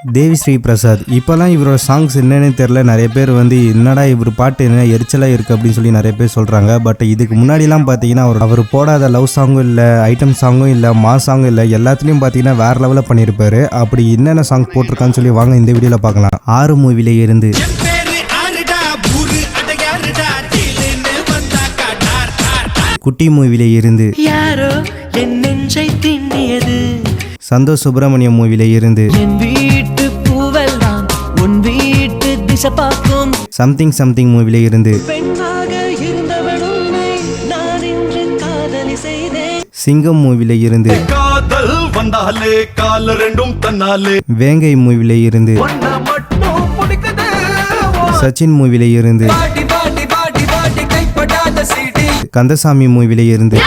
தேவி ஸ்ரீ பிரசாத். இப்போலாம் இவரோட சாங்ஸ் என்னன்னு தெரில. நிறைய பேர் வந்து என்னடா இவர் பாட்டு என்ன எரிச்சலாக இருக்குது அப்படின்னு சொல்லி நிறைய பேர் சொல்கிறாங்க. பட் இதுக்கு முன்னாடிலாம் பார்த்தீங்கன்னா அவர் போடாத லவ் சாங்கும் இல்லை, ஐட்டம் சாங்கும் இல்லை, மாஸ் சாங்கும் இல்லை, எல்லாத்துலேயும் பார்த்தீங்கன்னா வேறு லெவலில் பண்ணியிருப்பாரு. அப்படி என்னென்ன சாங் போட்டிருக்கான்னு சொல்லி வாங்க இந்த வீடியோவில் பார்க்கலாம். 6 மூவில இருந்து, குட்டி மூவில இருந்து, சந்தோஷ் சுப்பிரமணியம் மூவில இருந்து, சம்திங் சம்திங் மூவில இருந்து, சிங்கம் மூவில இருந்து, வேங்கை மூவில இருந்து, சச்சின் மூவில இருந்து, கந்தசாமி மூவில இருந்து,